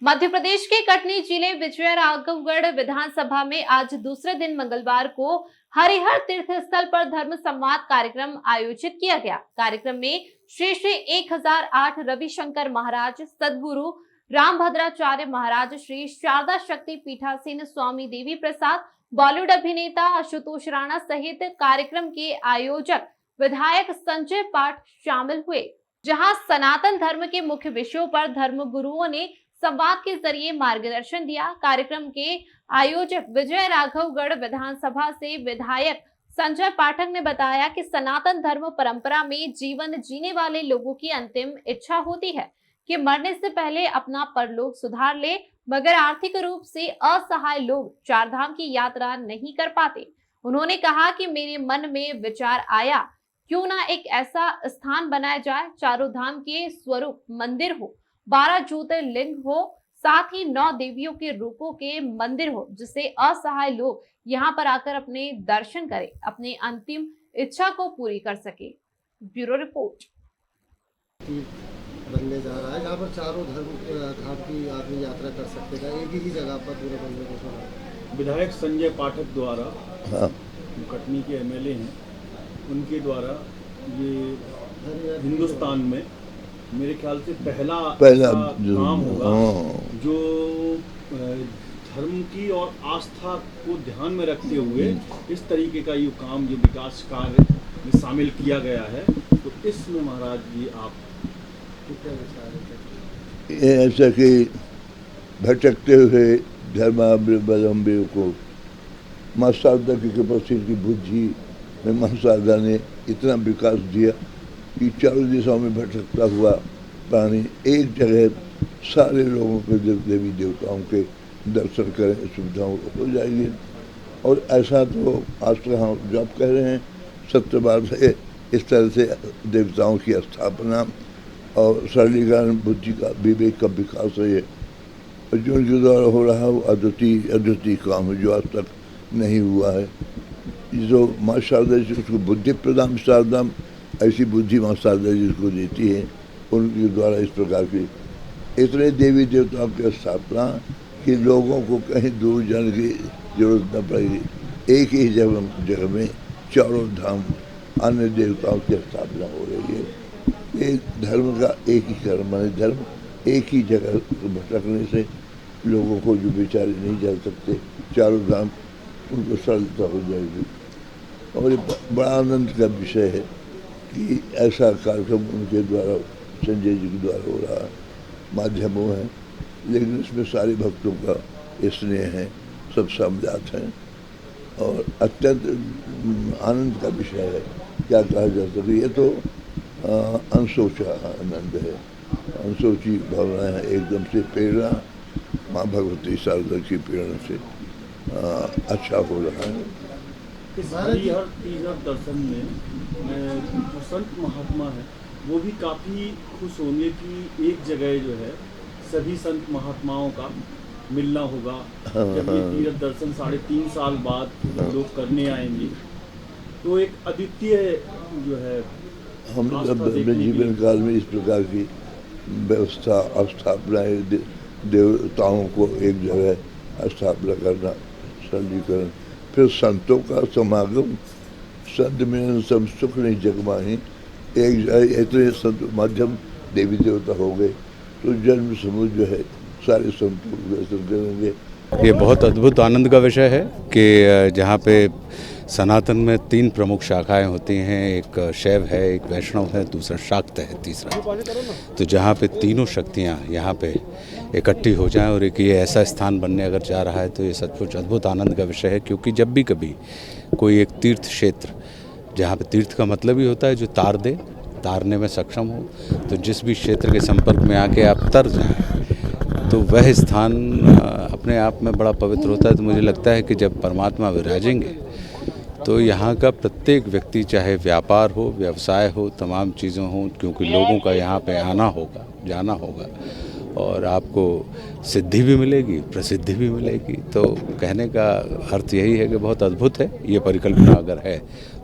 मध्य प्रदेश के कटनी जिले विजय राघवगढ़ विधानसभा में आज दूसरे दिन मंगलवार को हरिहर तीर्थ स्थल पर धर्म संवाद कार्यक्रम आयोजित किया गया। कार्यक्रम में श्री श्री 1008 रविशंकर महाराज, सदगुरु रामभद्राचार्य महाराज, श्री शारदा शक्ति पीठासीन स्वामी देवी प्रसाद, बॉलीवुड अभिनेता आशुतोष राणा सहित कार्यक्रम के आयोजक विधायक संजय पाठ शामिल हुए, जहां सनातन धर्म के मुख्य विषयों पर धर्म गुरुओं ने संवाद के जरिए मार्गदर्शन दिया। कार्यक्रम के आयोजक विजय राघवगढ़ विधानसभा से विधायक संजय पाठक ने बताया कि सनातन धर्म परंपरा में जीवन जीने वाले लोगों की अंतिम इच्छा होती है कि मरने से पहले अपना परलोक सुधार ले, मगर आर्थिक रूप से असहाय लोग चारधाम की यात्रा नहीं कर पाते। उन्होंने कहा कि मेरे मन में विचार आया, क्यों ना एक ऐसा स्थान बनाया जाए, चारों धाम के स्वरूप मंदिर हो, 12 ज्योतिर्लिंग हो, साथ ही 9 देवियों के रूपों के मंदिर हो, जिससे असहाय लोग यहाँ पर आकर अपने दर्शन करें, अपनी अंतिम इच्छा को पूरी कर सके। Bureau report. बनने जा रहा है जहाँ पर चारों धाम की आदमी यात्रा कर सकते हैं, एक ही जगह पर पूरे बनने को सुना। विधायक संजय पाठक द्वारा, कटनी के एमएलए हैं, उनके द्वारा ये हिंदुस्तान में मेरे ख्याल से पहला काम होगा जो धर्म की और आस्था को ध्यान में रखते हुए इस तरीके का ये काम, ये विकास कार्य में शामिल किया गया है। तो इसमें महाराज जी आप क्या विचार है? ऐसा कि भटकते हुए धर्मावलंबियों को माँ शारदा की कैपेसिटी की बुद्धि में माँ शारदा ने इतना विकास दिया कि चारों दिशाओं में भटकता हुआ प्राणी एक जगह सारे लोगों के देवी देवताओं के दर्शन करें, सुविधाओं हो जाएगी। और ऐसा तो आज तक हम जब कह रहे हैं, सत्य बात है, इस तरह से देवताओं की स्थापना और सरलीकरण, बुद्धि का, विवेक का विकास है। ये जो उनके द्वारा हो रहा है वो अद्वितीय काम है जो आज तक नहीं हुआ है। जो माँ शारदा जी उसको बुद्धि प्रदान, शारदा ऐसी बुद्धि माँ शारदा जी को देती है, उनके द्वारा इस प्रकार की इतने देवी देवताओं की स्थापना कि लोगों को कहीं दूर जाने की जरूरत न पड़ेगी। एक ही जगह में चारों धाम अन्य देवताओं की स्थापना हो रही है। ये धर्म का एक ही कर्म है। धर्म एक ही जगह भटकने से लोगों को जो बेचारे नहीं जा सकते, चारों धाम उनको सरलता हो जाएगी। और ये बड़ा आनंद का विषय है कि ऐसा कार्यक्रम उनके द्वारा, संजय जी के द्वारा हो रहा है। माध्यमों है, लेकिन इसमें सारे भक्तों का स्नेह है, सब सम्मिलित हैं और अत्यंत आनंद का विषय है। क्या कहा जा सके, ये तो अनसोचा आनंद है, अनसोची भावना है, एकदम से प्रेरणा माँ भगवती शारदा की प्रेरणा से अच्छा हो रहा है। इस हरिहर तीर्थ दर्शन में जो संत महात्मा है वो भी काफ़ी खुश होंगे कि एक जगह जो है सभी संत महात्माओं का मिलना होगा। जब ये तीर्थ दर्शन 3.5 साल बाद लोग करने आएंगे तो एक अद्वितीय जो है, हम अपने जीवन काल में इस प्रकार की व्यवस्था, स्थापना, देवताओं को एक जगह स्थापना करना, सरलीकरण, फिर संतों का समागम, संत मिलन सब सुख नहीं जग माही, एक जगह इतने संत माध्यम देवी देवता हो गए तो जन्म समूह जो है सारे संतों को दर्शन करेंगे। ये बहुत अद्भुत आनंद का विषय है कि जहाँ पे सनातन में 3 प्रमुख शाखाएं होती हैं, एक शैव है, एक वैष्णव है, दूसरा शाक्त है, तीसरा। तो जहाँ पे तीनों शक्तियाँ यहाँ पे इकट्ठी हो जाएं और एक ये ऐसा स्थान बनने अगर जा रहा है तो ये सचमुच अद्भुत आनंद का विषय है। क्योंकि जब भी कभी कोई एक तीर्थ क्षेत्र, जहाँ पे तीर्थ का मतलब ही होता है जो तारने में सक्षम हो, तो जिस भी क्षेत्र के संपर्क में आके आप तर जाएँ तो वह स्थान अपने आप में बड़ा पवित्र होता है। तो मुझे लगता है कि जब परमात्मा विराजेंगे तो यहाँ का प्रत्येक व्यक्ति, चाहे व्यापार हो, व्यवसाय हो, तमाम चीज़ें हों, क्योंकि लोगों का यहाँ पे आना होगा, जाना होगा और आपको सिद्धि भी मिलेगी, प्रसिद्धि भी मिलेगी। तो कहने का अर्थ यही है कि बहुत अद्भुत है ये परिकल्पना अगर है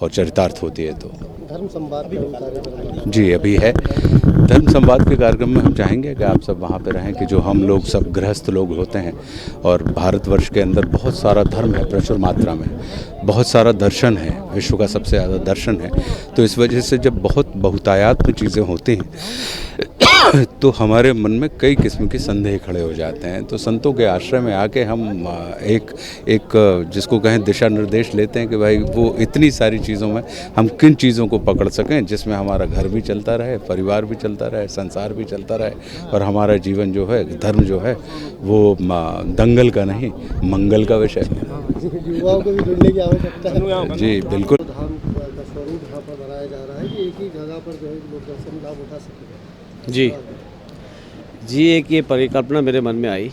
और चरितार्थ होती है तो। धर्म संवाद जी अभी है धर्म संवाद के कार्यक्रम में हम चाहेंगे कि आप सब वहाँ पे रहें, कि जो हम लोग सब गृहस्थ लोग होते हैं और भारतवर्ष के अंदर बहुत सारा धर्म है, प्रचुर मात्रा में बहुत सारा दर्शन है, विश्व का सबसे ज़्यादा दर्शन है। तो इस वजह से जब बहुत बहुतायात में चीज़ें होती हैं तो हमारे मन में कई किस्म के संदेह खड़े हो जाते हैं। तो संतों के आश्रय में आके हम एक जिसको कहें दिशा निर्देश लेते हैं कि भाई वो इतनी सारी चीज़ों में हम किन चीज़ों को पकड़ सकें जिसमें हमारा घर भी चलता रहे, परिवार भी चलता रहे, संसार भी चलता रहे और हमारा जीवन जो है, धर्म जो है वो दंगल का नहीं मंगल का विषय है। युवाओं को भी जुड़ने की आवश्यकता है। जी बिल्कुल। धाम का स्वरूप यहाँ पर बनाया जा रहा है कि एक ही जगह पर जो है लोग दर्शन लाभ उठा सकें। जी एक ये परिकल्पना मेरे मन में आई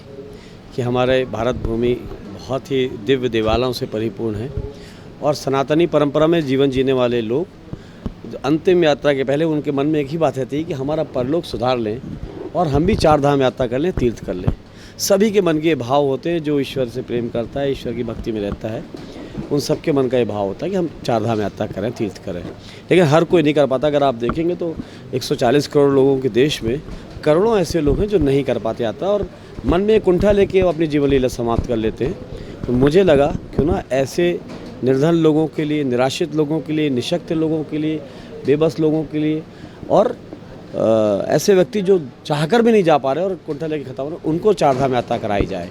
कि हमारे भारत भूमि बहुत ही दिव्य देवालयों से परिपूर्ण है और सनातनी परंपरा में जीवन जीने वाले लोग अंतिम यात्रा के पहले उनके मन में एक ही बात रहती है कि हमारा परलोक सुधार लें और हम भी 4 धाम यात्रा कर लें, तीर्थ कर लें। सभी के मन के भाव होते हैं, जो ईश्वर से प्रेम करता है, ईश्वर की भक्ति में रहता है, उन सब के मन का ये भाव होता है कि हम 4 धाम यात्रा करें, तीर्थ करें। लेकिन हर कोई नहीं कर पाता। अगर आप देखेंगे तो 140 करोड़ लोगों के देश में करोड़ों ऐसे लोग हैं जो नहीं कर पाते यात्रा और मन में कुंठा लेके अपनी जीवन लीला समाप्त कर लेते हैं। तो मुझे लगा क्यों ना ऐसे निर्धन लोगों के लिए, निराश्रित लोगों के लिए, निशक्त लोगों के लिए, बेबस लोगों के लिए और ऐसे व्यक्ति जो चाहकर भी नहीं जा पा रहे और कुंठा लेके खत्म हो रहे, उनको 4 धाम यात्रा कराई जाए।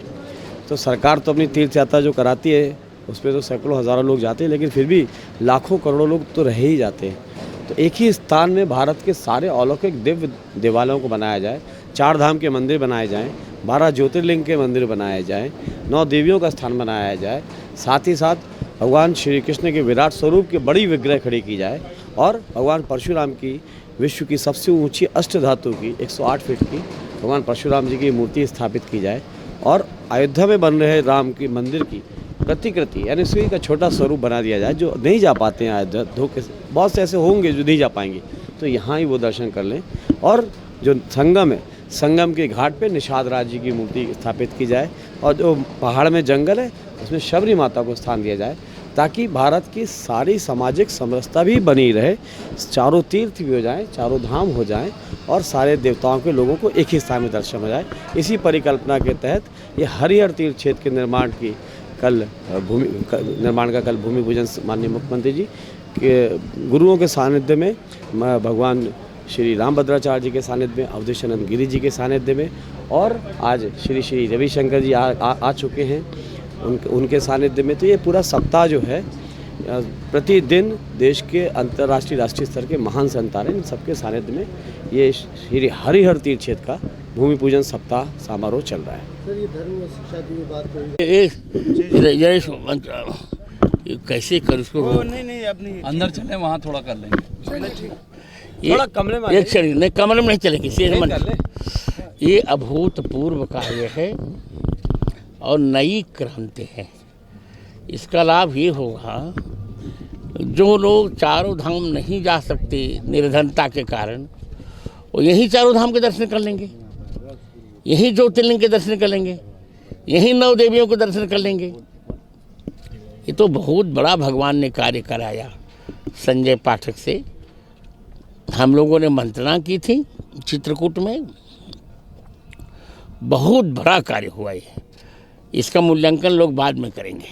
तो सरकार तो अपनी तीर्थ यात्रा जो कराती है उस पर तो सैकड़ों हज़ारों लोग जाते हैं, लेकिन फिर भी लाखों करोड़ों लोग तो रह ही जाते हैं। तो एक ही स्थान में भारत के सारे अलौकिक दिव्य देवालयों को बनाया जाए, 4 धाम के मंदिर बनाए जाएं, 12 ज्योतिर्लिंग के मंदिर बनाए जाएं, 9 देवियों का स्थान बनाया जाए, साथ ही साथ भगवान श्री कृष्ण के विराट स्वरूप की बड़ी विग्रह खड़ी की जाए और भगवान परशुराम की विश्व की सबसे ऊंची अष्टधातु की 108 फीट की भगवान परशुराम जी की मूर्ति स्थापित की जाए और अयोध्या में बन रहे राम की मंदिर की प्रतिकृति यानी उसी का छोटा स्वरूप बना दिया जाए। जो नहीं जा पाते हैं अयोध्या, धोखे से बहुत से ऐसे होंगे जो नहीं जा पाएंगे, तो यहाँ ही वो दर्शन कर लें। और जो संगम है, संगम के घाट पे निषाद राज जी की मूर्ति स्थापित की जाए और जो पहाड़ में जंगल है उसमें शबरी माता को स्थान दिया जाए, ताकि भारत की सारी सामाजिक समरसता भी बनी रहे, 4 तीर्थ भी हो जाएं, 4 धाम हो जाएं और सारे देवताओं के लोगों को एक ही स्थान में दर्शन हो जाए। इसी परिकल्पना के तहत ये हरिहर तीर्थ क्षेत्र के निर्माण की कल भूमि पूजन माननीय मुख्यमंत्री जी के गुरुओं के सानिध्य में, भगवान श्री रामभद्राचार्य जी के सानिध्य में, अवधेशानंद गिरी जी के सानिध्य में और आज श्री रविशंकर जी आ चुके हैं उनके सानिध्य में। तो ये पूरा सप्ताह जो है प्रतिदिन देश के अंतर्राष्ट्रीय राष्ट्रीय स्तर के महान संत आ रहे हैं, इन सबके सानिध्य में ये श्री हरिहर तीर्थ क्षेत्र का भूमि पूजन सप्ताह समारोह चल रहा है। सर ये धर्म और शिक्षा की बात कही कैसे कर उसको नहीं अपनी अंदर चले वहाँ थोड़ा कर लेंगे, थोड़ा कमरे में एक क्षण नहीं, कमरे में नहीं चलेगी। ये अभूतपूर्व कार्य है और नई क्रांति है। इसका लाभ ये होगा जो लोग 4 धाम नहीं जा सकते निर्धनता के कारण, वो यही 4 धाम के दर्शन कर लेंगे, यही ज्योतिर्लिंग के दर्शन कर लेंगे, यही 9 देवियों के दर्शन कर लेंगे। ये तो बहुत बड़ा भगवान ने कार्य कराया। संजय पाठक से हम लोगों ने मंत्रणा की थी चित्रकूट में, बहुत बड़ा कार्य हुआ है। इसका मूल्यांकन लोग बाद में करेंगे।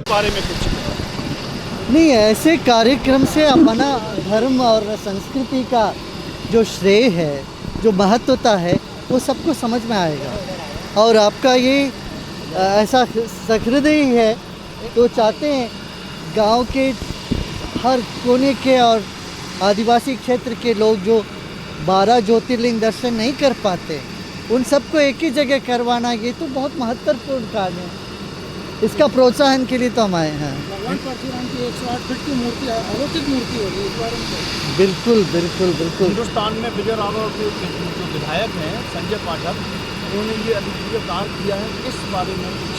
बारे में कुछ नहीं, ऐसे कार्यक्रम से अपना धर्म और संस्कृति का जो श्रेय है, जो महत्वता है, वो सबको समझ में आएगा। और आपका ये ऐसा सहृदय है तो चाहते हैं गांव के हर कोने के और आदिवासी क्षेत्र के लोग जो 12 ज्योतिर्लिंग दर्शन नहीं कर पाते, उन सबको एक ही जगह करवाना, ये तो बहुत महत्वपूर्ण कार्य है। इसका प्रोत्साहन के लिए तो हम आए हैं। भगवान परशुराम की 108 फीट की मूर्ति, अलौकिक मूर्ति होगी इस बार। बिल्कुल बिल्कुल बिल्कुल। हिंदुस्तान में विजय राघव के जो विधायक हैं संजय पाठक, उन्होंने ये अद्वितीय कार्य किया है, इस बारे में कुछ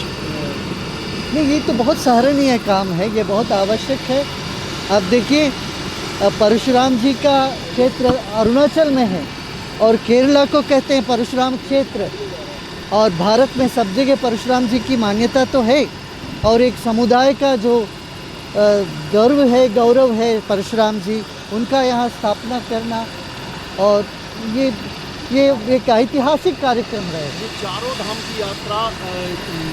नहीं, ये तो बहुत सराहनीय काम है, ये बहुत आवश्यक है। अब देखिए परशुराम जी का क्षेत्र अरुणाचल में है और केरला को कहते हैं परशुराम क्षेत्र, और भारत में सब जगह परशुराम जी की मान्यता तो है। और एक समुदाय का जो गर्व है, गौरव है परशुराम जी उनका यहाँ स्थापना करना, और ये एक ऐतिहासिक कार्यक्रम है। ये चारों धाम की यात्रा